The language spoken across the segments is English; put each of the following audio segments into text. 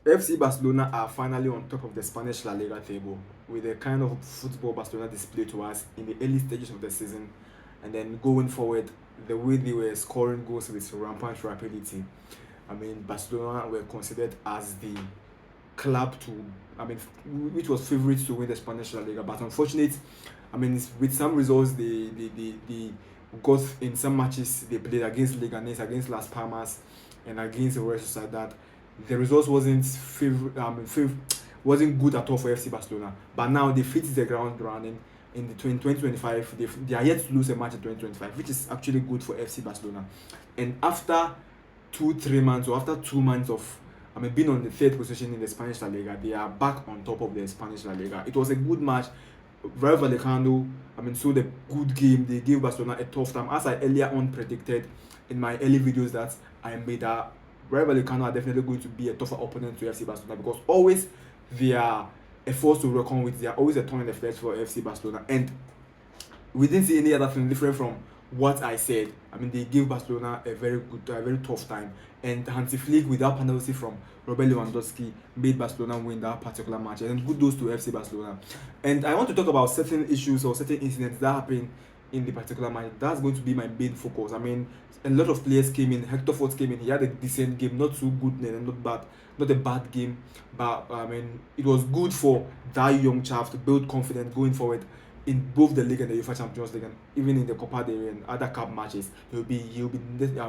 FC Barcelona are finally on top of the Spanish La Liga table with the kind of football Barcelona displayed to us in the early stages of the season, and then going forward, the way they were scoring goals with rampant rapidity. I mean, Barcelona were considered as the club to, I mean, which was favourites to win the Spanish La Liga. But unfortunately, I mean, with some results they got in some matches they played against Leganes, against Las Palmas, and against the Real Sociedad, the results wasn't good at all for FC Barcelona. But now they fit the ground running in the 2025. They are yet to lose a match in 2025, which is actually good for FC Barcelona. And after 2 3 months, or after 2 months of being on the third position in the Spanish La Liga, they are back on top of the Spanish La Liga. It was a good match. Rayo Vallecano, showed a good game. They gave Barcelona a tough time. As I earlier on predicted in my early videos that I made, that Rayo Vallecano are definitely going to be a tougher opponent to FC Barcelona, because always they are a force to reckon with. They are always a thorn in the flesh for FC Barcelona, and we didn't see any other thing different from what I said. They gave Barcelona a very tough time, and Hansi Flick, with that penalty from Robert Lewandowski, made Barcelona win that particular match. And kudos to FC Barcelona. And I want to talk about certain issues or certain incidents that happened in the particular match. That's going to be my main focus. A lot of players came in. Hector Fort came in. He had a decent game, not too good and not bad, not a bad game, but it was good for that young chap to build confidence going forward in both the league and the UEFA Champions League, and even in the Copa del Rey and other cup matches. He'll be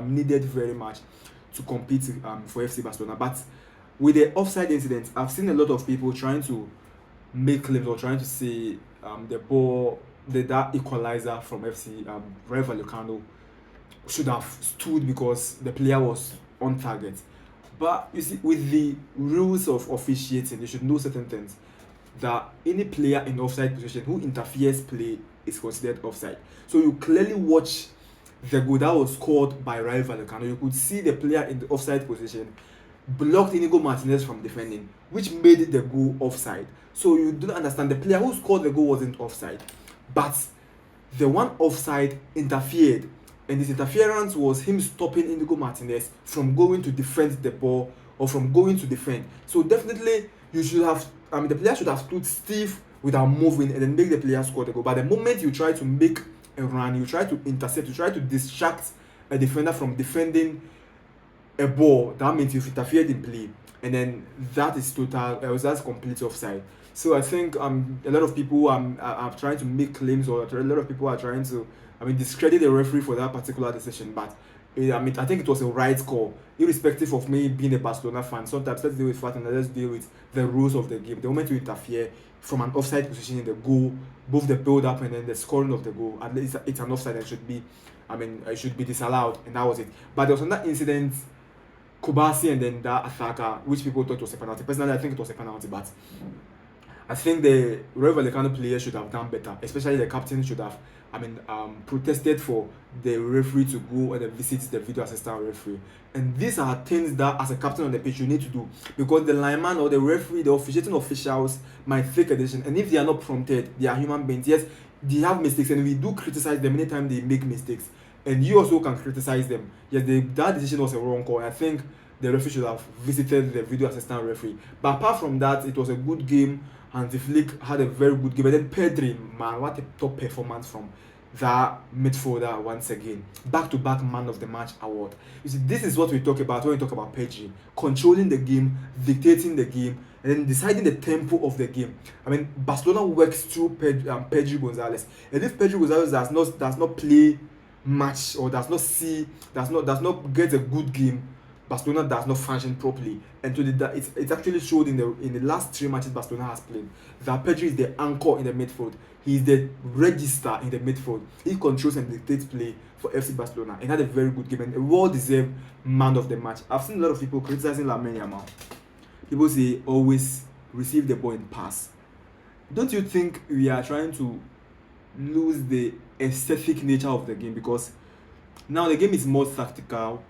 needed very much to compete for FC Barcelona. But with the offside incident, I've seen a lot of people trying to make claims or trying to say that equalizer from FC Rayo Vallecano should have stood because the player was on target. But you see, with the rules of officiating, you should know certain things. That any player in offside position who interferes play is considered offside. So you clearly watch the goal that was scored by Rayo Vallecano. You could see the player in the offside position blocked Inigo Martinez from defending, which made the goal offside. So you don't understand, the player who scored the goal wasn't offside, but the one offside interfered, and this interference was him stopping Inigo Martinez from going to defend the ball or from going to defend. So definitely you should have, the player should have stood stiff without moving and then make the player score the goal. But the moment you try to make a run, you try to intercept, you try to distract a defender from defending a ball, that means you've interfered in play, and then that is that's complete offside. So I think a lot of people are trying to make claims, or a lot of people are trying to discredit the referee for that particular decision. But I think it was a right call, irrespective of me being a Barcelona fan. Sometimes let's deal with fact and let's deal with the rules of the game. The moment you interfere from an offside position in the goal, both the build-up and then the scoring of the goal, at least it's an offside and it should be disallowed, and that was it. But there was another incident, Kubasi and then that attacker, which people thought was a penalty. Personally, I think it was a penalty, but I think the Rayo Vallecano players should have done better, especially the captain should have protested for the referee to go and visit the video assistant referee. And these are things that as a captain on the pitch you need to do, because the lineman or the referee, the officiating officials might take a decision, and if they are not prompted, they are human beings. Yes, they have mistakes, and we do criticize them anytime they make mistakes, and you also can criticize them. Yes, that decision was a wrong call. I think the referee should have visited the video assistant referee. But apart from that, it was a good game, and the Flick had a very good game. And then Pedri, man, what a top performance from that midfielder once again. Back-to-back Man of the Match award. You see, this is what we talk about when we talk about Pedri. Controlling the game, dictating the game, and then deciding the tempo of the game. Barcelona works through Pedri Gonzalez. And if Pedri Gonzalez does not play match, or does not get a good game, Barcelona does not function properly. And so it's actually showed in the last 3 matches Barcelona has played that Pedri is the anchor in the midfield. He is the register in the midfield. He controls and dictates play for FC Barcelona, and had a very good game and a well-deserved Man of the Match. I've seen a lot of people criticizing Lamine Yamal. People say always receive the ball and pass. Don't you think we are trying to lose the aesthetic nature of the game, because now the game is more tactical,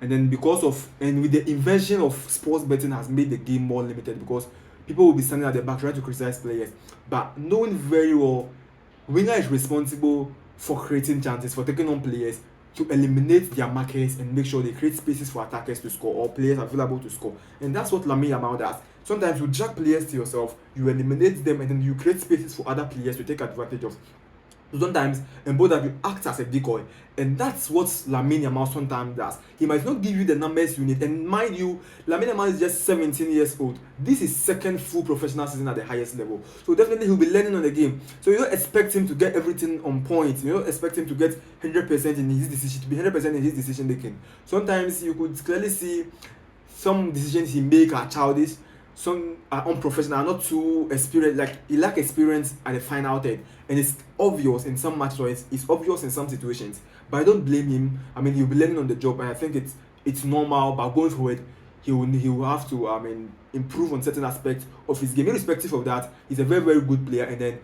and then with the invention of sports betting has made the game more limited, because people will be standing at the back trying to criticize players, but knowing very well winger is responsible for creating chances, for taking on players, to eliminate their markers and make sure they create spaces for attackers to score or players available to score. And that's what Lamine Yamal does. Sometimes you drag players to yourself, you eliminate them, and then you create spaces for other players to take advantage of. Sometimes and both of you act as a decoy, and that's what Lamine Yamal sometimes does. He might not give you the numbers you need, and mind you, Lamine Yamal is just 17 years old. This is second full professional season at the highest level, so definitely he'll be learning on the game. So you don't expect him to get everything on point. You don't expect him to get 100% in his decision, to be 100% in his decision making. Sometimes you could clearly see some decisions he make are childish, some are unprofessional, not too experienced, like he lack experience at the final third, and it's obvious in some matches, or it's obvious in some situations. But I don't blame him. I mean, he'll be learning on the job, and I think it's normal. But going forward, he will have to improve on certain aspects of his game. Irrespective of that, he's a very, very good player, and then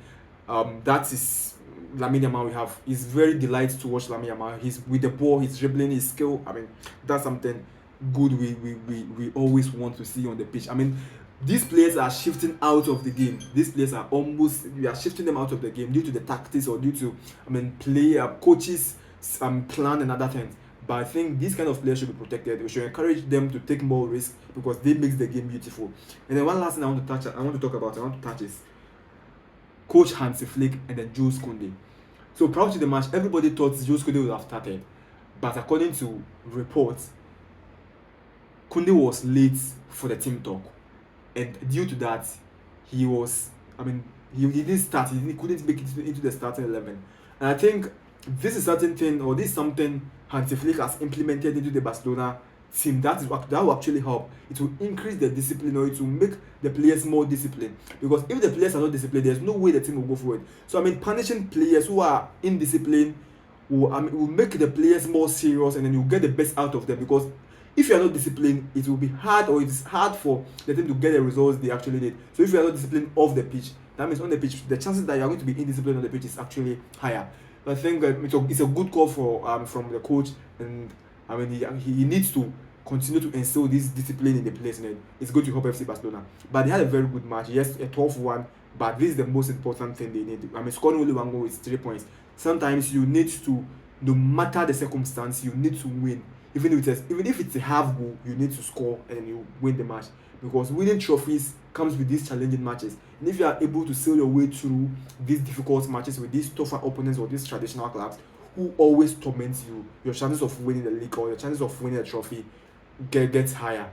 that is Lamine Yamal. We have, he's very delighted to watch Lamine Yamal. He's with the ball, he's dribbling, his skill. I mean, that's something good we always want to see on the pitch. I mean, these players are shifting out of the game. These players are we are shifting them out of the game due to the tactics, or due to coaches plan and other things. But I think these kind of players should be protected. We should encourage them to take more risk, because they make the game beautiful. And then one last thing I want to touch is Coach Hansi Flick and then Jules Kounde. So prior to the match, everybody thought Jules Kounde would have started, but according to reports, Kounde was late for the team talk. And due to that, he didn't start. He couldn't make it into the starting 11. And I think this is something Hansi Flick has implemented into the Barcelona team. That will actually help. It will increase the discipline, or it will make the players more disciplined. Because if the players are not disciplined, there's no way the team will go forward. So punishing players who are indisciplined will make the players more serious, and then you get the best out of them. Because if you are not disciplined, it will be hard, or it's hard for the team to get the results they actually need. So if you are not disciplined off the pitch, that means on the pitch, the chances that you are going to be indisciplined on the pitch is actually higher. I think it's a good call from the coach, and he needs to continue to instill this discipline in the players, and it's going to help FC Barcelona. But they had a very good match. Yes, a tough one, but this is the most important thing they need. Scoring only one goal is 3 points. Sometimes you need to, no matter the circumstance, you need to win. Even if it's a half goal, you need to score and you win the match, because winning trophies comes with these challenging matches. And if you are able to sail your way through these difficult matches with these tougher opponents or these traditional clubs who always torment you, your chances of winning the league or your chances of winning a trophy gets higher.